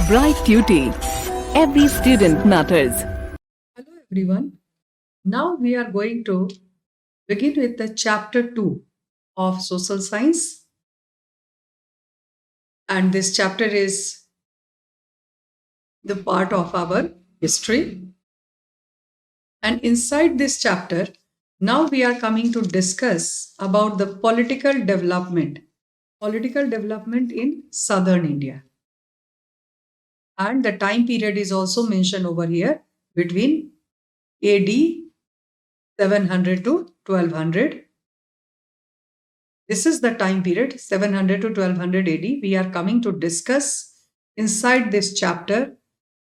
Bright Duty. Every student matters. Hello everyone. Now we are going to begin with the chapter 2 of social science, and this chapter is the part of our history. And inside this chapter, now we are coming to discuss about the political development in southern India. And the time period is also mentioned over here between AD 700 to 1200. This is the time period 700 to 1200 AD. We are coming to discuss inside this chapter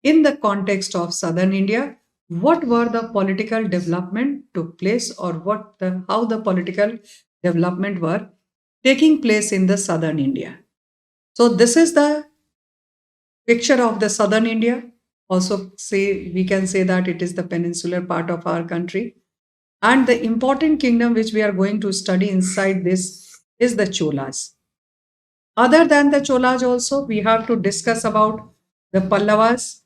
in the context of southern India what were the political development took place, or how the political development were taking place in the southern India. So this is the picture of the southern India. Also say we can say that it is the peninsular part of our country. And the important kingdom which we are going to study inside this is the Cholas. Other than the Cholas also, we have to discuss about the Pallavas.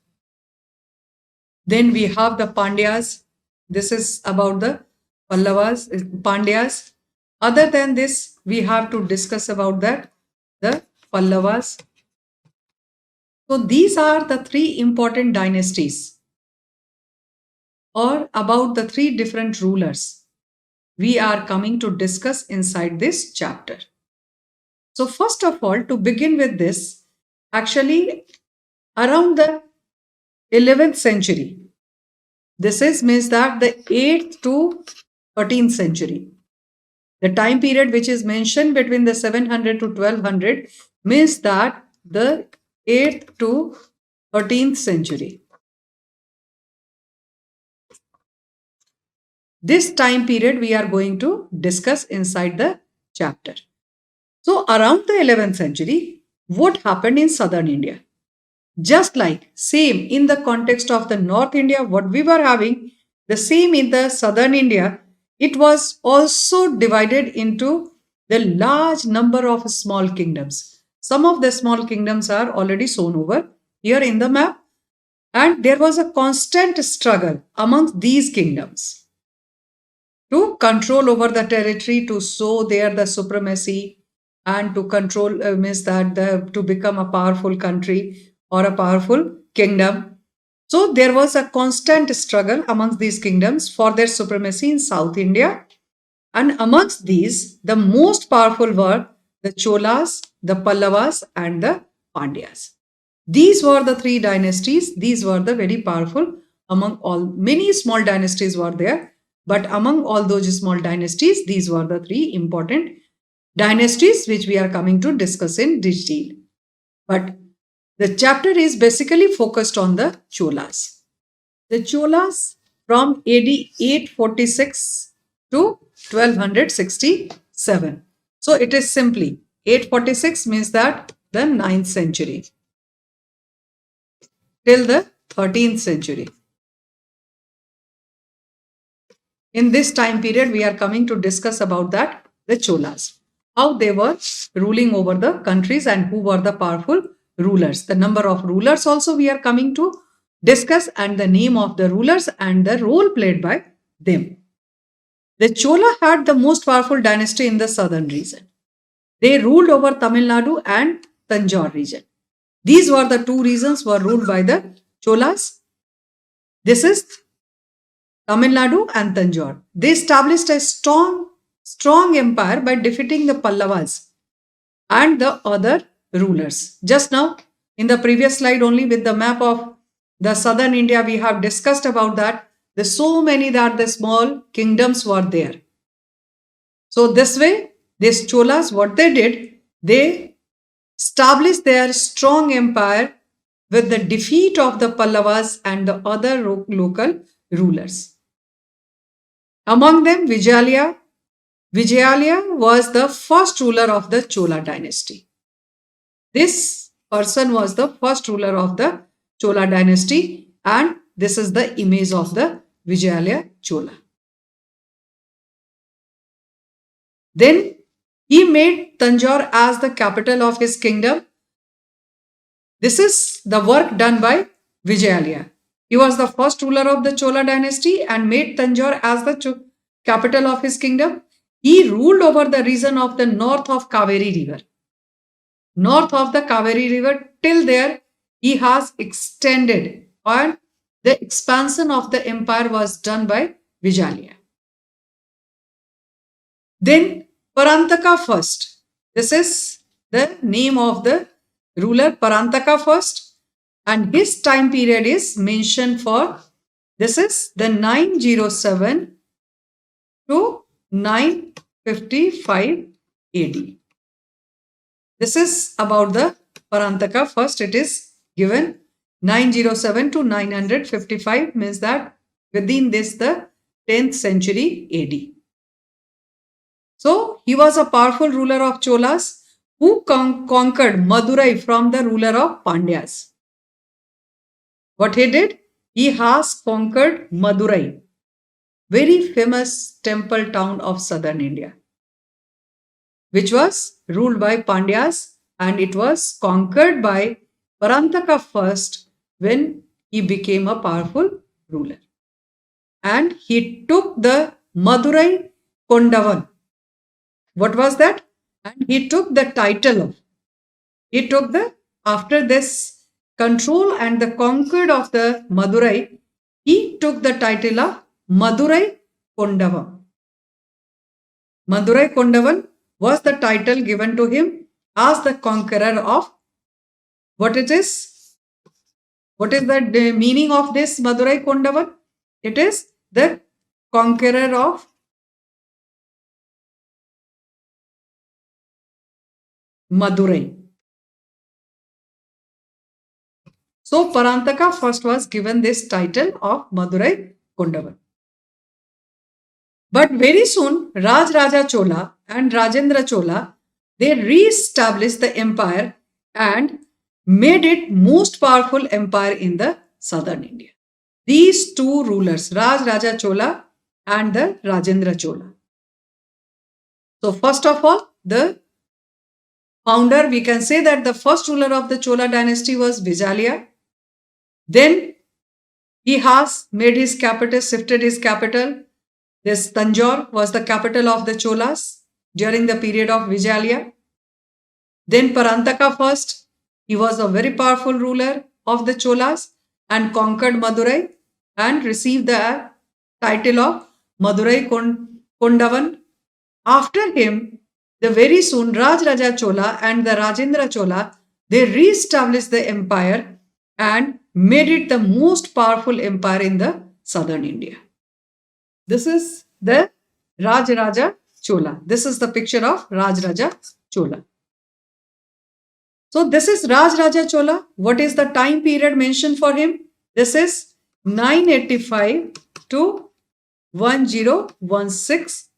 Then we have the Pandyas. This is about the Pallavas, Pandyas. Other than this, we have to discuss about the Pallavas. So these are the three important dynasties, or about the three different rulers we are coming to discuss inside this chapter. So first of all, to begin with this, actually around the 11th century, this is means that the 8th to 13th century, the time period which is mentioned between the 700 to 1200 means that the 8th to 13th century. This time period we are going to discuss inside the chapter. So around the 11th century, what happened in southern India? Just like same in the context of the North India, what we were having, the same in the southern India, it was also divided into the large number of small kingdoms. Some of the small kingdoms are already shown over here in the map, and there was a constant struggle amongst these kingdoms to control over the territory, to show there the supremacy, and to control means that to become a powerful country or a powerful kingdom. So there was a constant struggle amongst these kingdoms for their supremacy in South India. And amongst these, the most powerful were the Cholas, the Pallavas, and the Pandyas. These were the three dynasties. These were the very powerful among all. Many small dynasties were there, but among all those small dynasties, these were the three important dynasties which we are coming to discuss in detail. But the chapter is basically focused on the Cholas. The Cholas from AD 846 to 1267. So it is simply 846 means that the 9th century till the 13th century. In this time period, we are coming to discuss about that, the Cholas, how they were ruling over the countries and who were the powerful rulers. The number of rulers also we are coming to discuss, and the name of the rulers and the role played by them. The Chola had the most powerful dynasty in the southern region. They ruled over Tamil Nadu and Tanjore region. These were the two regions were ruled by the Cholas. This is Tamil Nadu and Tanjore. They established a strong empire by defeating the Pallavas and the other rulers. Just now, in the previous slide, only with the map of the southern India, we have discussed about that. There's so many that the small kingdoms were there. So this way, these Cholas, what they did, they established their strong empire with the defeat of the Pallavas and the other local rulers. Among them, Vijayalaya was the first ruler of the Chola dynasty. This person was the first ruler of the Chola dynasty, and this is the image of the Vijayalaya Chola. Then he made Tanjore as the capital of his kingdom, This is the work done by Vijayalaya. He was the first ruler of the Chola dynasty and made Tanjore as the capital of his kingdom. He ruled over the region of the north of Kaveri river. North of the Kaveri river, till there, he has extended, and the expansion of the empire was done by Vijayalaya. Then Parantaka first. This is the name of the ruler Parantaka first, and his time period is mentioned for, this is the 907 to 955 AD. This is about the Parantaka first. It is given 907 to 955, means that within this the 10th century AD. So he was a powerful ruler of Cholas who conquered Madurai from the ruler of Pandyas. What he did? He has conquered Madurai, very famous temple town of southern India, which was ruled by Pandyas, and it was conquered by Parantaka first when he became a powerful ruler. And he took the Madurai Kondavan. What was that? And he took the title of, after this control and the conquered of the Madurai, he took the title of Madurai Kondavam. Madurai Kondavan was the title given to him as the conqueror of, what it is? What is the meaning of this Madurai Kondavan? It is the conqueror of Madurai. So Parantaka first was given this title of Madurai Kondavan. But very soon, Raj Raja Chola and Rajendra Chola, they re-established the empire and made it most powerful empire in the southern India. These two rulers, Raj Raja Chola and the Rajendra Chola. So first of all, the founder, we can say that the first ruler of the Chola dynasty was Vijayalaya. Then he has made his capital, shifted his capital. This Tanjore was the capital of the Cholas during the period of Vijayalaya. Then Parantaka first, he was a very powerful ruler of the Cholas and conquered Madurai and received the title of Madurai Kondavan. After him, the very soon Raj Raja Chola and the Rajendra Chola, they re-established the empire and made it the most powerful empire in the southern India. This is the Raj Raja Chola. This is the picture of Raj Raja Chola. So this is Raj Raja Chola. What is the time period mentioned for him? This is 985 to 1016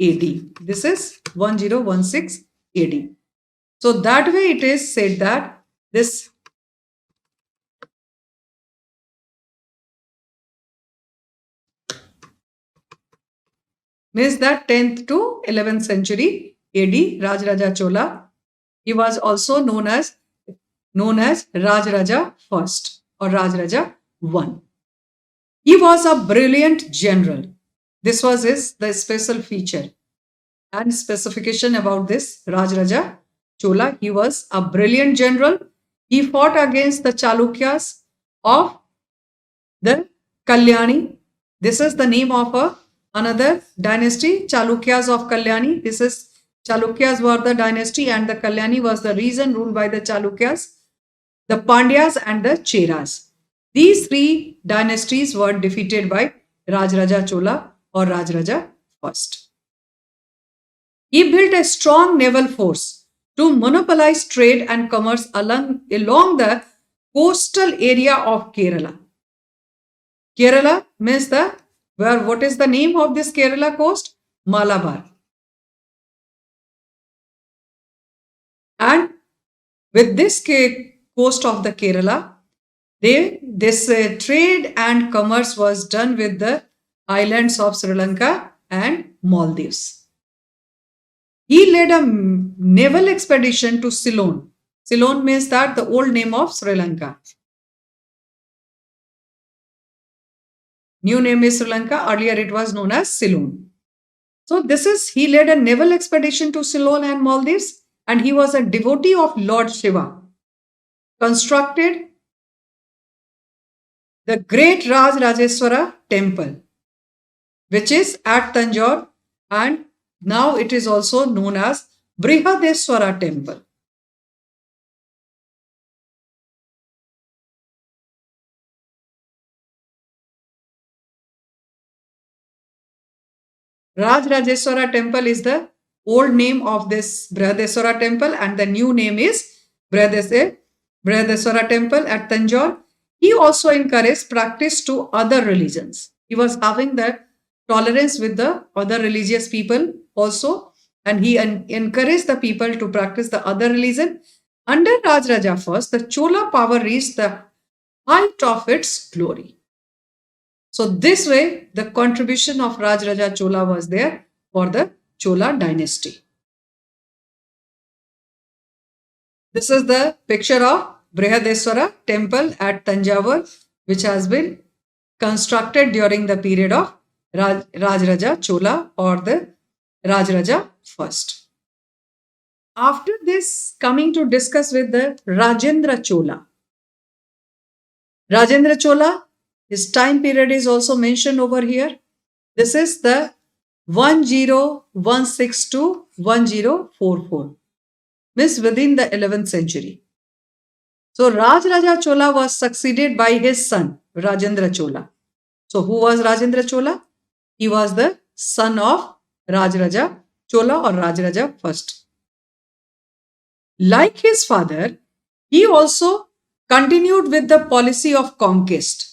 AD. This is 1016 AD. So that way it is said that this means that 10th to 11th century AD, Raj Raja Chola. He was also known as Raj Raja first or Raj Raja I. He was a brilliant general. This was the special feature and specification about this Raj Raja Chola. He was a brilliant general. He fought against the Chalukyas of the Kalyani. This is the name of another dynasty, Chalukyas of Kalyani. This is Chalukyas were the dynasty and the Kalyani was the region ruled by the Chalukyas, the Pandyas and the Cheras. These three dynasties were defeated by Raj Raja Chola or Raj Raja first. He built a strong naval force to monopolize trade and commerce along the coastal area of Kerala. Kerala means what is the name of this Kerala coast? Malabar. And with this coast of the Kerala, this trade and commerce was done with the islands of Sri Lanka and Maldives. He led a naval expedition to Ceylon Ceylon means that the old name of Sri Lanka. New name is Sri Lanka. Earlier it was known as Ceylon. So he led a naval expedition to Ceylon and Maldives, and he was a devotee of Lord Shiva. Constructed the great Raj Rajeswara temple, which is at Tanjore, and now it is also known as Brihadeswara temple. Raj Rajeswara temple is the old name of this Brihadeswara temple, and the new name is Brihadeswara temple at Tanjore. He also encouraged practice to other religions. He was having the tolerance with the other religious people also, and he encouraged the people to practice the other religion. Under Raj Raja first, the Chola power reached the height of its glory. So this way, the contribution of Raj Raja Chola was there for the Chola dynasty. This is the picture of Brihadeswara temple at Tanjavur, which has been constructed during the period of Raj Raja Chola or the Raj Raja first. After this, coming to discuss with the Rajendra Chola. Rajendra Chola, his time period is also mentioned over here. This is the 1016 to 1044, means within the 11th century. So Raj Raja Chola was succeeded by his son Rajendra Chola. So who was Rajendra Chola? He was the son of Raj Raja Chola or Raj Raja first. Like his father, he also continued with the policy of conquest.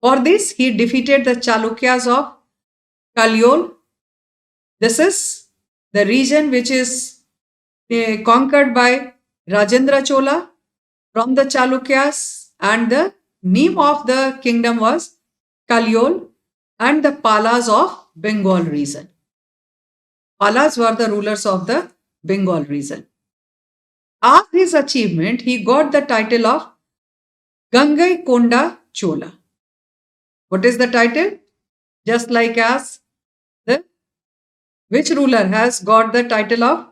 For this, he defeated the Chalukyas of Kalyol. This is the region which is conquered by Rajendra Chola from the Chalukyas, and the name of the kingdom was Kalyol, and the Pallavas of Bengal region. Pallavas were the rulers of the Bengal region. After his achievement, he got the title of Gangai Konda Chola. What is the title? Just like as the which ruler has got the title of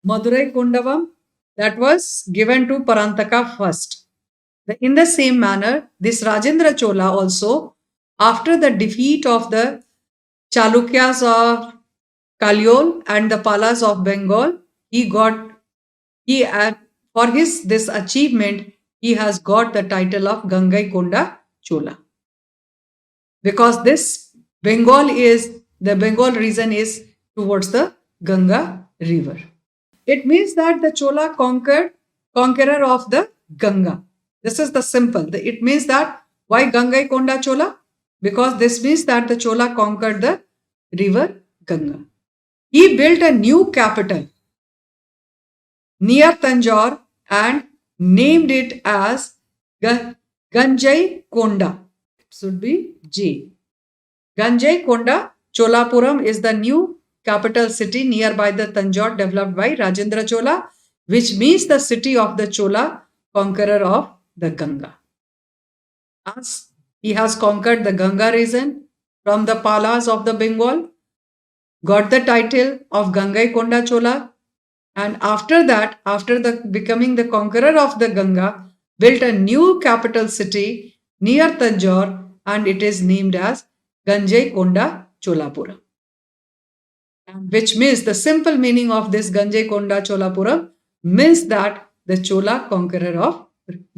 Madurai Kundavam, that was given to Parantaka first. In the same manner, this Rajendra Chola also, after the defeat of the Chalukyas of Kalyol and the Pallavas of Bengal, for this achievement, he has got the title of Gangai Konda Chola. Because this Bengal region is towards the Ganga river. It means that the Chola conqueror of the Ganga. This is the simple. It means that why Gangai Konda Chola? Because this means that the Chola conquered the river Ganga. He built a new capital near Tanjore and named it as Ganjai Konda. It should be J. Ganjai Konda Cholapuram is the new capital city nearby the Tanjore developed by Rajendra Chola, which means the city of the Chola, conqueror of the Ganga. As he has conquered the Ganga region from the Pallavas of the Bengal, got the title of Gangai Konda Chola, and after that, becoming the conqueror of the Ganga, built a new capital city near Tanjore, and it is named as Ganjai Konda Cholapuram. Which means the simple meaning of this Ganjai Konda Cholapuram means that the Chola conqueror of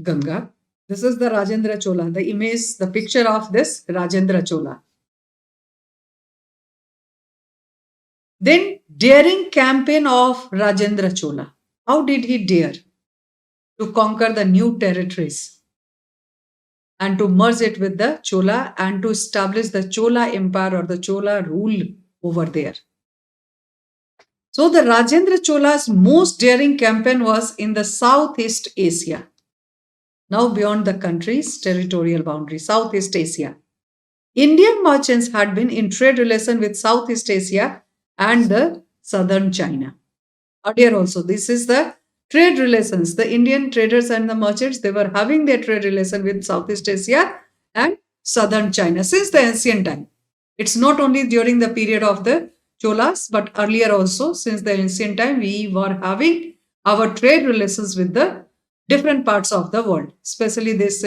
Ganga. This is the Rajendra Chola, the image, the picture of this Rajendra Chola. Then daring campaign of Rajendra Chola. How did he dare to conquer the new territories and to merge it with the Chola and to establish the Chola empire or the Chola rule over there? So the Rajendra Chola's most daring campaign was in the Southeast Asia. Now beyond the country's territorial boundary, Southeast Asia. Indian merchants had been in trade relation with Southeast Asia and the southern China. Earlier also, this is the trade relations. The Indian traders and the merchants, they were having their trade relation with Southeast Asia and southern China since the ancient time. It's not only during the period of the Cholas, but earlier also, since the ancient time, we were having our trade relations with the different parts of the world, especially this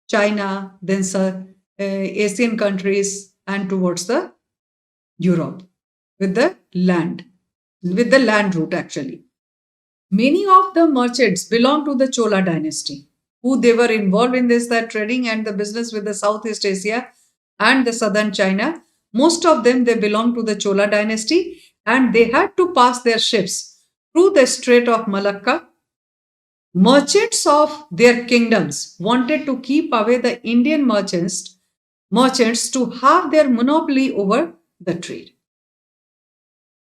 China, then Asian countries, and towards the Europe with the land route actually. Many of the merchants belong to the Chola dynasty, who they were involved in this that trading and the business with the Southeast Asia and the southern China. Most of them they belong to the Chola dynasty and they had to pass their ships through the Strait of Malacca. Merchants of their kingdoms wanted to keep away the Indian merchants to have their monopoly over the trade.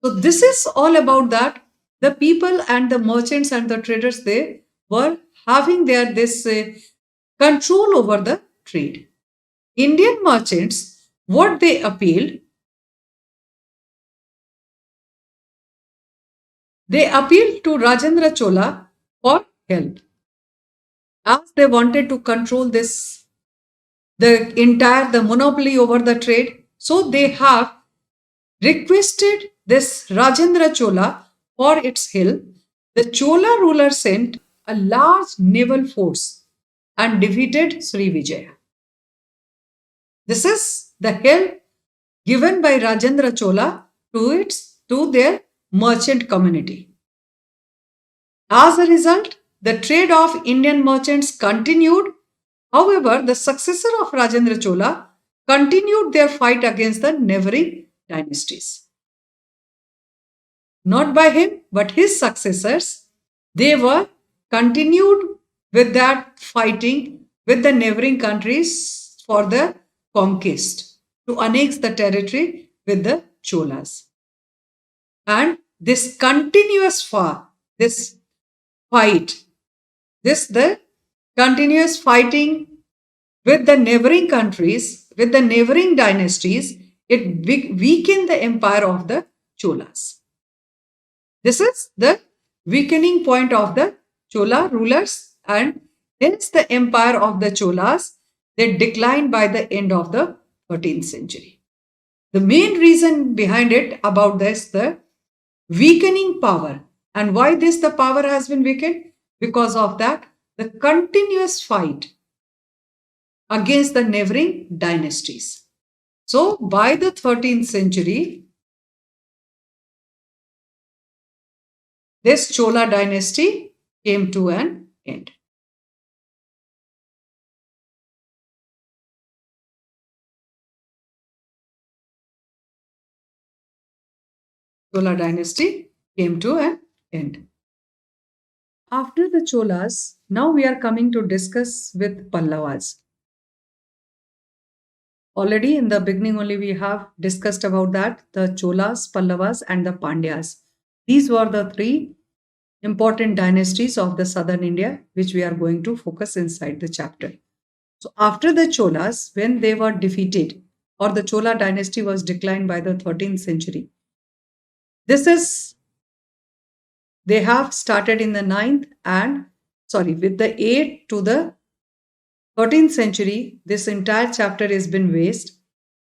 So this is all about that. The people and the merchants and the traders they were having their this control over the trade. Indian merchants, what they appealed to Rajendra Chola for help, as they wanted to control this the entire the monopoly over the trade. So they have requested this Rajendra Chola for its help. The Chola ruler sent a large naval force and defeated Sri Vijaya. This is the help given by Rajendra Chola to their merchant community. As a result, the trade of Indian merchants continued. However, the successor of Rajendra Chola continued their fight against the neighboring dynasties. Not by him, but his successors, they were continued with that fighting with the neighboring countries for the conquest to annex the territory with the Cholas. And this continuous this fight, the continuous fighting with the neighboring countries, with the neighboring dynasties, it weakened the empire of the Cholas. This is the weakening point of the Chola rulers, and hence the empire of the Cholas they declined by the end of the 13th century. The main reason behind it about this the weakening power, and why this the power has been weakened, because of that the continuous fight against the neighboring dynasties. So by the 13th century, this Chola dynasty came to an end. Chola dynasty came to an end. After the Cholas, now we are coming to discuss with Pallavas. Already in the beginning only we have discussed about that, the Cholas, Pallavas and the Pandyas. These were the three important dynasties of the southern India which we are going to focus inside the chapter. So after the Cholas, when they were defeated or the Chola dynasty was declined by the 13th century, this is they have started in the 9th and with the 8th to the 13th century, this entire chapter has been waste.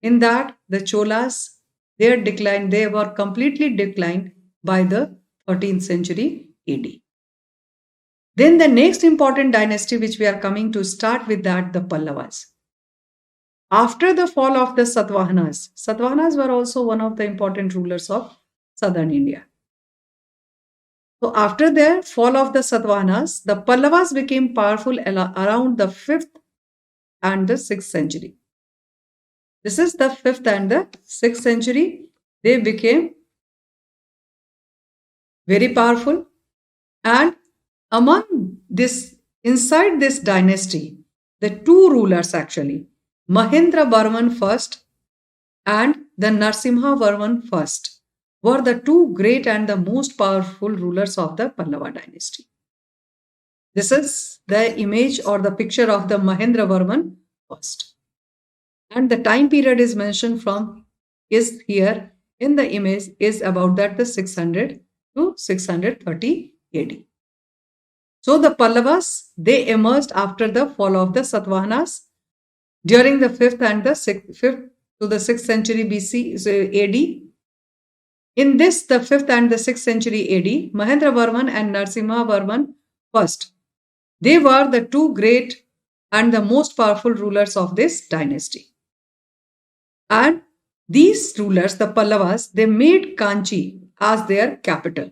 In that, the Cholas, their decline, they were completely declined by the 13th century AD. Then the next important dynasty which we are coming to start with that, the Pallavas. After the fall of the Satavahanas were also one of the important rulers of southern India. So after the fall of the Satavahanas, the Pallavas became powerful around the 5th and the 6th century. This is the 5th and the 6th century. They became very powerful, and among this, inside this dynasty, the two rulers actually, Mahendra Varman first and the Narsimha Varman first, were the two great and the most powerful rulers of the Pallava dynasty. This is the image or the picture of the Mahendra Varman first. And the time period is mentioned from is here in the image is about that the 600 to 630 AD. So the Pallavas, they emerged after the fall of the Satavahanas during the 5th to the 6th century BC AD. In this, the 5th and the 6th century AD, Mahendravarman and Narasimhavarman first, they were the two great and the most powerful rulers of this dynasty. And these rulers, the Pallavas, they made Kanchi as their capital.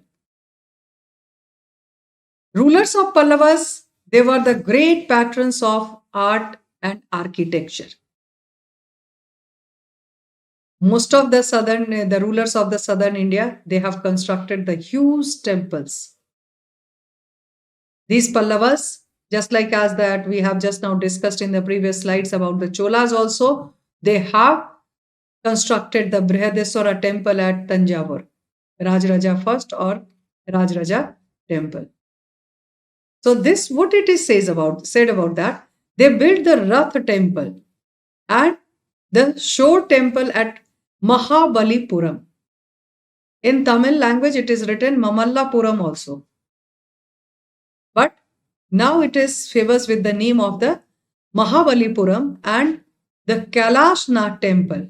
Rulers of Pallavas, they were the great patrons of art and architecture. Most of the rulers of the southern India, they have constructed the huge temples. These Pallavas, just like as that we have just now discussed in the previous slides about the Cholas also, they have constructed the Brihadeswara temple at Tanjavur, Rajaraja first or Rajaraja temple. So this, what it is said about that, they built the Rath temple and the Shore temple at Mahabalipuram. In Tamil language, it is written Mamallapuram also. But now it is famous with the name of the Mahabalipuram and the Kailashnath temple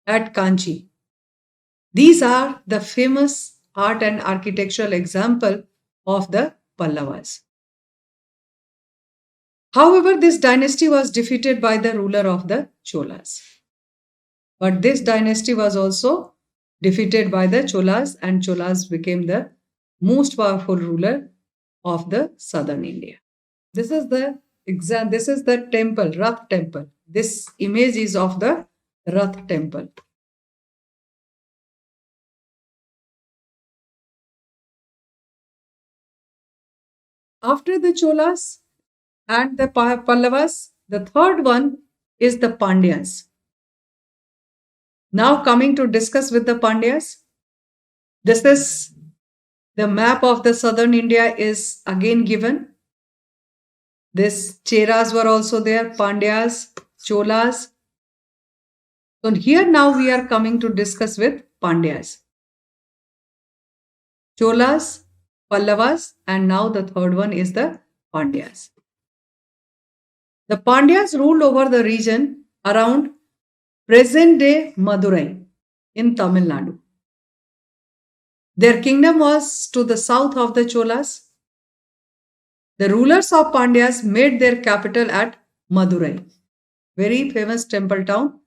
at Kanchi. These are the famous art and architectural example of the Pallavas. However, this dynasty was defeated by the ruler of the Cholas. But this dynasty was also defeated by the Cholas, and Cholas became the most powerful ruler of the southern India. This is the temple, Rath temple. This image is of the Rath temple. After the Cholas and the Pallavas, the third one is the Pandyas. Now coming to discuss with the Pandyas, this is the map of the southern India is again given. This Cheras were also there, Pandyas, Cholas. So here now we are coming to discuss with Pandyas. Cholas, Pallavas, and now the third one is the Pandyas. The Pandyas ruled over the region around present-day Madurai in Tamil Nadu. Their kingdom was to the south of the Cholas. The rulers of Pandyas made their capital at Madurai, very famous temple town.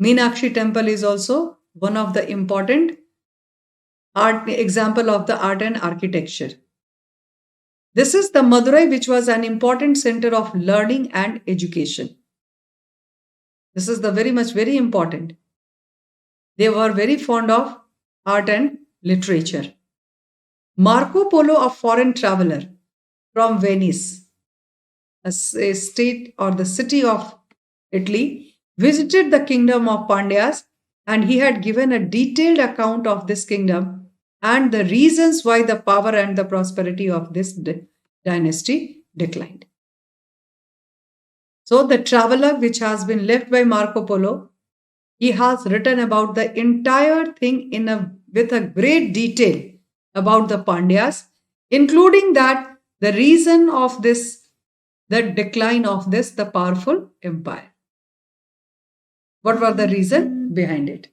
Meenakshi temple is also one of the important example of the art and architecture. This is the Madurai, which was an important center of learning and education. This is the very important. They were very fond of art and literature. Marco Polo, a foreign traveler from Venice, a state or the city of Italy, visited the kingdom of Pandyas, and he had given a detailed account of this kingdom and the reasons why the power and the prosperity of this dynasty declined. So the traveler which has been left by Marco Polo, he has written about the entire thing with a great detail about the Pandyas, including that the reason of this, the decline of this, the powerful empire. What were the reason behind it?